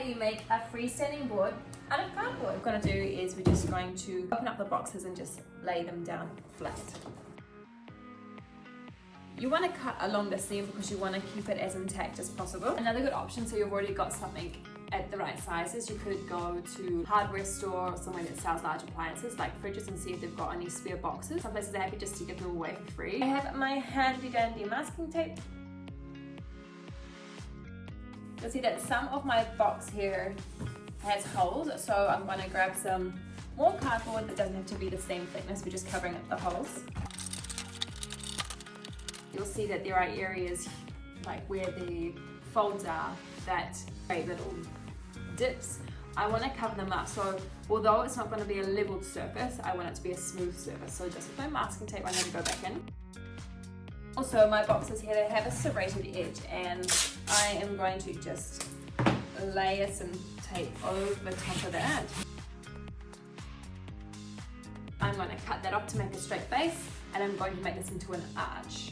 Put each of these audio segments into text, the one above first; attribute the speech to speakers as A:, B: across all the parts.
A: you make a freestanding board out of cardboard. What we're going to do is we're just going to open up the boxes and just lay them down flat. You want to cut along the seam because you want to keep it as intact as possible. Another good option, so you've already got something at the right sizes, you could go to a hardware store or somewhere that sells large appliances like fridges and see if they've got any spare boxes. Some places are happy just to give them away for free. I have my handy dandy masking tape. You'll see that some of my box here has holes, so I'm going to grab some more cardboard that doesn't have to be the same thickness, we're just covering up the holes. You'll see that there are areas like where the folds are that create little dips. I want to cover them up, so although it's not going to be a leveled surface, I want it to be a smooth surface. So just with my masking tape, I'm going to go back in. Also, my boxes here, they have a serrated edge, and I am going to just layer some tape over the top of that. I'm going to cut that off to make a straight base, and I'm going to make this into an arch.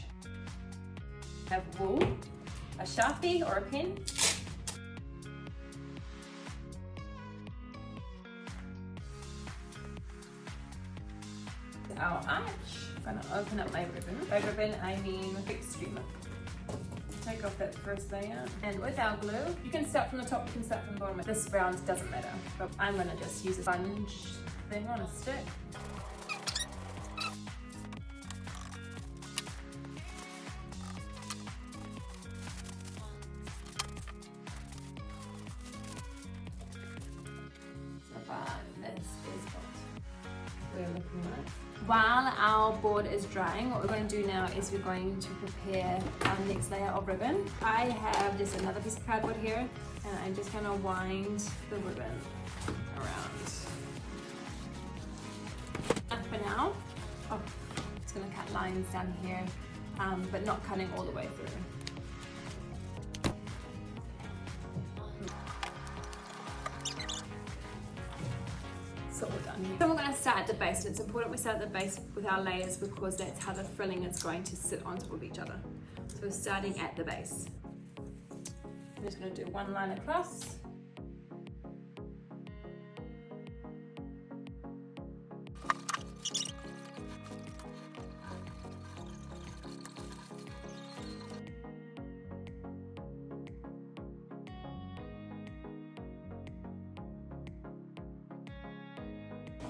A: I have wool, a Sharpie or a pen. Our arch. I'm going to open up my ribbon. By ribbon, I mean big streamer. Take off that first layer. And with our glue, you can start from the top, you can start from the bottom. This round doesn't matter. But I'm going to just use a sponge thing on a stick. This is what we're looking like. While our board is drying, what we're going to do now is we're going to prepare our next layer of ribbon. I have just another piece of cardboard here, and I'm just going to wind the ribbon around. And for now, it's going to cut lines down here, but not cutting all the way through. All done here. So we're going to start at the base, and it's important we start at the base with our layers because that's how the frilling is going to sit on top of each other. So we're starting at the base. I'm just going to do one line across.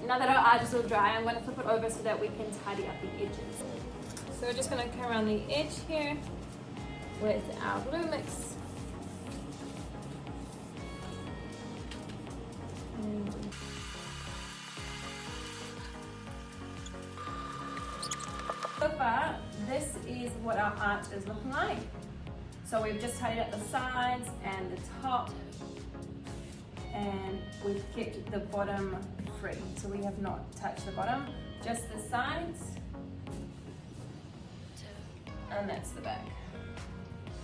A: Now that our arch is all dry, I'm going to flip it over so that we can tidy up the edges. So we're just going to come around the edge here with our glue mix. So far, this is what our arch is looking like. So we've just tidied up the sides and the top, and we've kept the bottom free. So we have not touched the bottom, just the sides, and that's the back.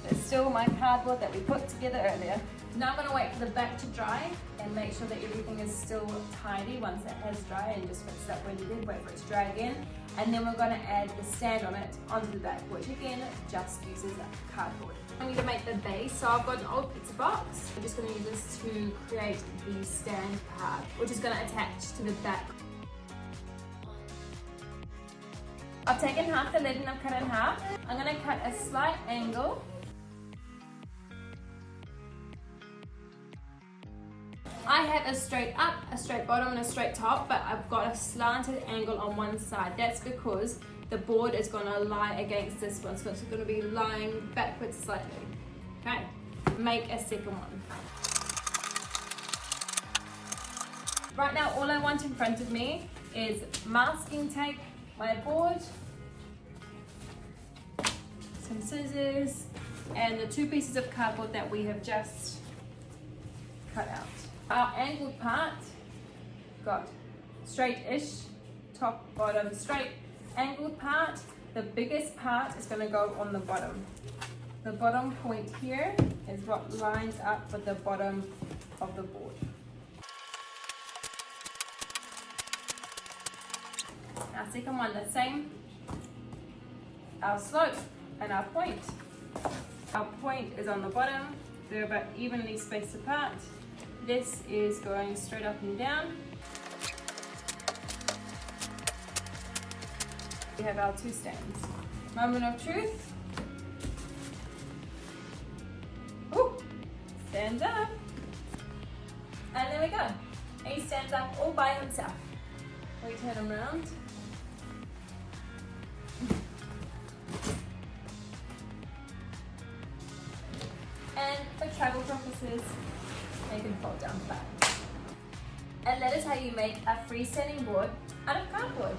A: There's still my cardboard that we put together earlier. Now I'm going to wait for the back to dry and make sure that everything is still tidy once it has dried, and just fix it up when needed, wait for it to dry again. And then we're going to add the stand on it onto the back, which again just uses cardboard. I'm going to make the base, so I've got an old pizza box. I'm just going to use this to create the stand part, which is going to attach to the back. I've taken half the lid and I've cut it in half. I'm going to cut a slight angle. I have a straight up, a straight bottom and a straight top, but I've got a slanted angle on one side. That's because the board is going to lie against this one, so it's going to be lying backwards slightly. Okay, make a second one. Right now, all I want in front of me is masking tape, my board, some scissors, and the two pieces of cardboard that we have just cut out. Our angled part got straight-ish, top, bottom, straight. Angled part, the biggest part is going to go on the bottom. The bottom point here is what lines up with the bottom of the board. Our second one, the same. Our slope and our point. Our point is on the bottom. They're about evenly spaced apart. This is going straight up and down. We have our two stands. Moment of truth. Ooh, stands up. And there we go. He stands up all by himself. We turn him around. And for travel purposes, they can fold down flat. And that is how you make a freestanding board out of cardboard.